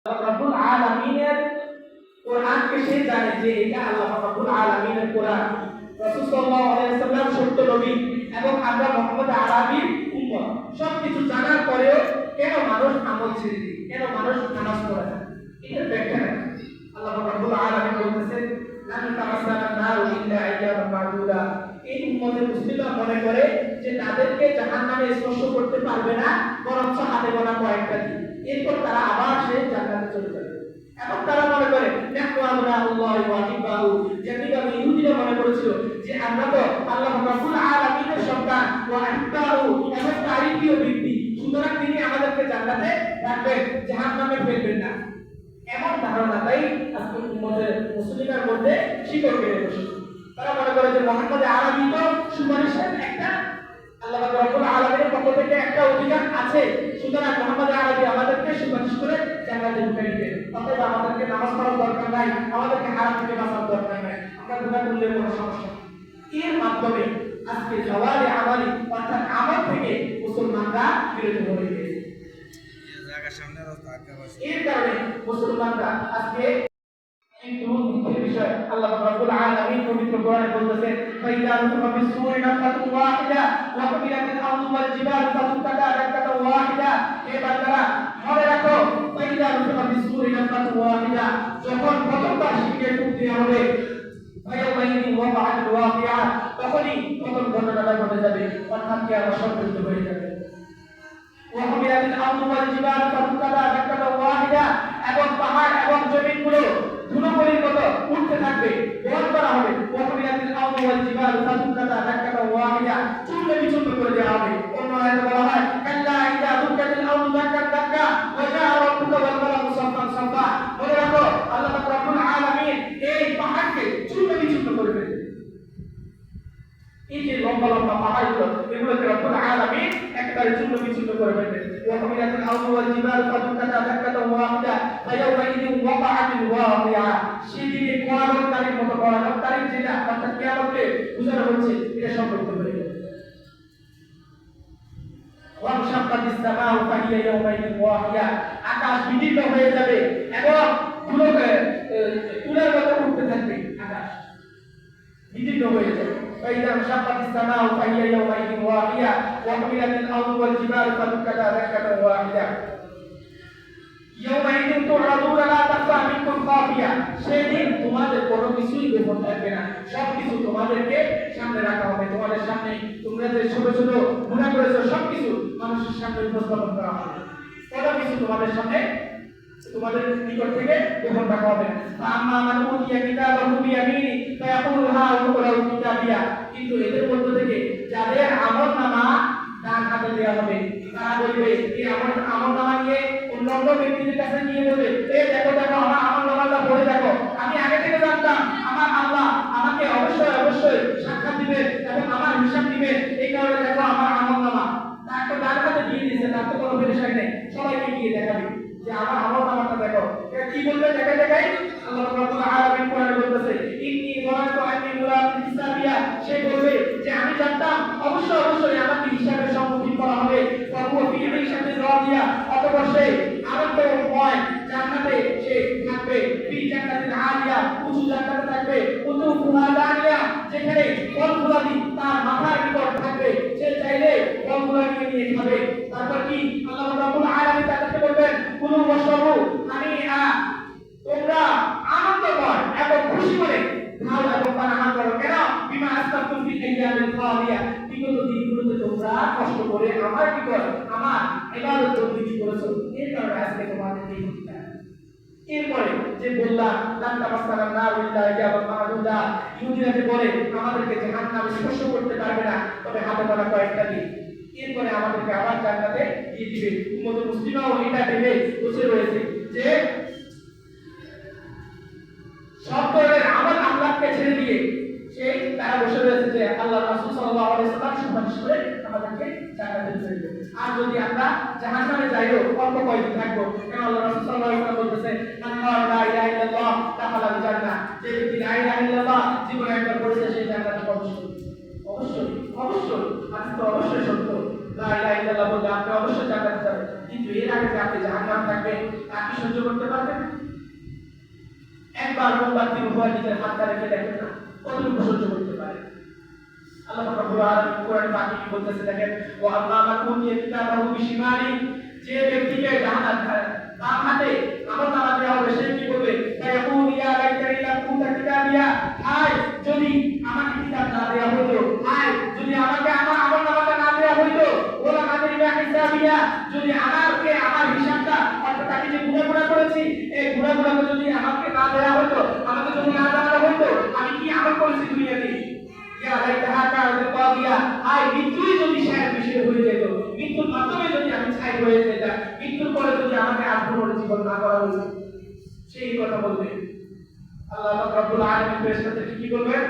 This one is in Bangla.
রব্বুল আলামিনের কোরআনকে সে জানে যে এটা আল্লাহ রব্বুল আলামিনের কোরআন। রাসূল সাল্লাল্লাহু আলাইহি ওয়াসাল্লাম সত্য নবী এবং আমরা মুহাম্মদ আরবীর উম্মত। সবকিছু জানার পরেও কেন মানুষ আমল ছেড়ে দেয়, কেন মানুষ নামাজ পড়ে না, এটার ব্যাখ্যা নেই। আল্লাহ রব্বুল আলামিন বলতেছেন লান তামাসসানা নারু ইল্লা আইয়ামান মাদুদা। এই উম্মতের মুসলিমরা মনে করে যে তাদেরকে জাহান্নামে স্পর্শ করতে পারবে না, বরং হাতে গোনা কয়েকটা দিন, এরপর তারা আবার সেই জান্নাতে চলে যাবে। এখন তারা মনে করে নাহনু আবনাউল্লাহি ওয়া হিব্বাহু, যেভাবে ইহুদিরা মনে করেছিল যে আমরা তো আল্লাহ রাব্বুল আলামিনের সন্তান, ওয়া হিব্বাহু এবং তারই প্রিয় ব্যক্তি, সুতরাং তিনি আমাদেরকে জান্নাতে রাখবেন, জাহান্নামে ফেলবেন না। এমন ধারণাটাই আজকে উম্মতের মুসলিমের মধ্যে শিকড় কেটে বসেছে। তারা মনে করে যে মুহাম্মদ আরবী তো সুপারিশের একটা আল্লাহ রাব্বুল আলামিনের পক্ষ থেকে একটা অধিকার আছে, সুতরাং মুহাম্মদ আরবী আমাদেরকে সুপারিশ করে জান্নাতে ঢুকিয়ে দিবেন। অতএব আমাদেরকে নামাজ পড়ার দরকার নাই, আমাদেরকে হারাম থেকে বাঁচার দরকার নাই, আমরা গুনাহ করলে কোনো সমস্যা নেই। এর মাধ্যমে আজকে জওয়ালে আমালি অর্থাৎ আমল থেকে মুসলমানরা বিরত হয়ে গেছে। এর কারণে মুসলমানরা আজকে কিন্তু এই বিষয় আল্লাহ রাব্বুল আলামিন পবিত্র কোরআনে বলতেছেন ফাইদা নুফিখা ফিস-সূরি নাফখাতুন ওয়াহিদা ওয়া কুবিলাতিল আরদু ওয়াল জিবালু ফাতুক্কাতা দাক্কাতান ওয়াহিদা। হে বান্দারা মনে রাখো ফাইদা নুফিখা ফিস-সূরি নাফখাতুন ওয়াহিদা, যখন প্রথমবার শিরকে ফুঁক দেওয়া হবে ফায়াউমাইযিন ওয়াকাআতিল ওয়াকিআ, তখনই প্রথম ঘটনাটা ঘটে যাবে, অর্থাৎ কিয়ামত সংঘটিত হয়ে যাবে। ওয়া কুবিলাতিল আরদু ওয়াল জিবালু ফাতুক্কাতা দাক্কাতান ওয়াহিদা, এবং পাহাড় এবং জমিনগুলো ধুলোবালির মতো উঠতে থাকবে, বল করা হবে। ওয়াকুবিলাতিল আরদু ওয়াল জিবালু ফাতুক্কাতা দাক্কাতান ওয়াহিদা, চূর্ণ বিচূর্ণ করে দেওয়া হবে। অন্য আয়াতে বলা হয় কাল্লা ইযা দুক্কাতিল আরদু দাক্কাতান দাক্কা ওয়া জাআ রাব্বুকা ওয়াল মালাকু সাফফান সাফফা। মনে রাখো আল্লাহ রাব্বুল আলামিন এই পাহাড়কে চূর্ণ বিচূর্ণ করে দেবে। এই যে লম্বা লম্বা পাহাড়গুলো, এগুলোকে রব্বুল আলামিন একবারে চূর্ণ বিচূর্ণ করে দেবে। ওয়াকুবিলাতিল আরদু ওয়াল জিবালু ফাতুক্কাতা দাক্কাতান ওয়াহিদা ফায়াউমাইযিন ওয়াকাআতিল ওয়াকিআ, সেদিকে কোরআনকারীর মতো কোরআনকারী যেটা অর্থাৎ কিয়ামতকে বুঝানো হচ্ছে এটা সংঘটিত হয়ে যাবে। ওয়ানশাক্কাতিস সামাউ ফাহিয়া ইয়াউমাইযিন ওয়াহিয়া, আকাশ বিদীর্ণ হয়ে যাবে এবং ধুলোকে তুলার মতো উঠতে থাকবে, আকাশ বিদীর্ণ হয়ে যাবে। فإذا انشقت السماء فهي يومئذ واهية وحملت الأرض والجبال فدكتا دكة واحدة يومئذ تعرضون لا تخفى منكم خافية, সেদিন তোমাদের কোনো কিছুই গোপন থাকবে না, সবকিছু তোমাদেরকে সামনে রাখা হবে। তোমাদের সামনে তোমরা যে ছোট ছোট গুনাহ করেছো সবকিছু মানুষের সামনে উপস্থাপন করা হবে, কোনো কিছু তোমাদের সামনে তোমাদের নিকট থেকে গোপন রাখা হবে না। আম্মা মান উতিয়া কিতাবাহু বিয়ামিনি ফায়াকুলু হা উকরাউ কিতাবিয়া, কিন্তু এদের মধ্য থেকে যাদের আমলনামা ডান হাতে দেওয়া হবে তারা বলবে, এই আমলনামা নিয়ে অন্য ব্যক্তিদের কাছে নিয়ে বলবে, এই দেখো দেখো আমার আমলনামাটা পড়ে দেখো, আমি আগে থেকে জানতাম আমার আল্লাহ আমাকে অবশ্যই অবশ্যই সাক্ষাৎ দিবে এবং আমার হিসাব দিবে, এই কারণে দেখো আমার আমলনামা। তাকে ডান হাতে দিয়ে দিয়েছে, তার তো কোনো পেরেশানি নেই, সবাইকে গিয়ে দেখাবে যে আমার আমলনামাটা দেখো। এটা কি বলবে দেখাই দেখাই আল্লাহ রাব্বুল আলামিন কোরআনে বলতেছে ইন্নী যানাতু আন্নী মুলাকিন হিসাবিয়া, সে বলবে যে আমি জানতাম অবশ্যই অবশ্যই আমাকে হিসাবের সম্মুখীন করা হবে। ফাহুয়া ফি ঈশাতিন রাদিয়া, অতঃপর সে আনন্দময় জান্নাতে সে থাকবে। ফি জান্নাতিন আলিয়া, উঁচু জান্নাতে থাকবে। কুতুফুহা দানিয়া, যেখানে ফলফুলাদি তার মাথার নিকট থাকবে, সে চাইলে ফলগুলো নিয়ে খাবে। তারপর কি আল্লাহ রাব্বুল আলামিন তাদেরকে বলবেন কুলু ওয়াশরাবু হানিআ, তোমরা আনন্দময় এবং খুশি মনে খাও এবং পান করো। কেন? বিমা আসতাবতুম ফি আইয়ামিল খালিয়া, বিগত দিনগুলোতে তোমরা কষ্ট করে আমার নিকট আমার ইবাদত বন্দেগী করেছো, এর কারণে আজকে তোমাদের এই অধিকার। এরপরে যে বললাম লান তামাসসানা নারু ইল্লা আইয়ামান মাদুদা, ইহুদিরা যে বলে আমাদেরকে জাহান্নামে স্পর্শ করতে পারবে না তবে হাতে গোনা কয়েকটা দিন, এরপরে আমাদেরকে আবার জান্নাতে দিয়ে দিবে। উম্মত মুসলিমাও এটা ভেবে বসে রয়েছে যে সব ধরনের আমল আল্লাহকে ছেড়ে দিয়ে সেই তারা বসে রয়েছে যে আল্লাহ রাসূল সাল্লাল্লাহু আলাইহি ওয়াসাল্লাম সুপারিশ করে আমাদেরকে জান্নাতে দিয়ে দিবে। আর যদি আমরা জাহান্নামে যাইও অল্প কয়েকদিন থাকবো, কারণ আল্লাহ রাসূল সাল্লাল্লাহু আলাইহি ওয়াসাল্লাম বলতেছে মান ক্বালা লা ইলাহা ইল্লাল্লাহ দাখালাল জান্নাহ, যে ব্যক্তি লা ইলাহা ইল্লাল্লাহ জীবনে একবার পড়েছে সেই জান্নাতে প্রবেশ করবে। অবশ্যই অবশ্যই আজ তো অবশ্যই সত্য, লা ইলাহা ইল্লাল্লাহ বললে আপনি অবশ্যই জান্নাতে যাবেন, কিন্তু এর আগে যে আপনি জাহান্নামে থাকবেন তা কি সহ্য করতে পারবে না? একবার মোমবাতির উপর নিজের হাতটা রেখে দেখেন না কতটুকু সহ্য করতে পারে। আল্লাহ রাব্বুল আলামিন কোরআনে পাকে কি বলতেছে দেখেন, ওয়া আল্লাহ মাকুম ইয়াকিতাবাহু বিশিমালি, যে ব্যক্তিকে বাম হাতে আমলনামা দেওয়া হবে সে কি বলবে, ইয়াকুল ইয়া লাইতানি লাম কুতা কিতাবিয়া, হায় যদি আমাকে কিতাব না দেওয়া হতো, হায় যদি আমাকে আমার আমলনামাটা না দেওয়া হতো, ওলা মাদরিয়া হিসাবিয়া, যদি আমাকে আমার হিসাবটা অর্থাৎ আমি যে গুনাহ করেছি এই গুনাহগুলো যদি আমাকে না দেওয়া হতো, আমাকে যদি না জানানো হতো আমি কি আমল করেছি দুনিয়াতে, মৃত্যুই যদি শেষ বিষয় হয়ে যেত, মৃত্যুর মাধ্যমে যদি আমি ছাই হয়ে যেতাম, মৃত্যুর পরে যদি আমাকে আর পুনর্জীবন না করা হতো, সেই কথা বলবে। আল্লাহ রাব্বুল আলামিন ফেরেশতাদেরকে কি বলবেন?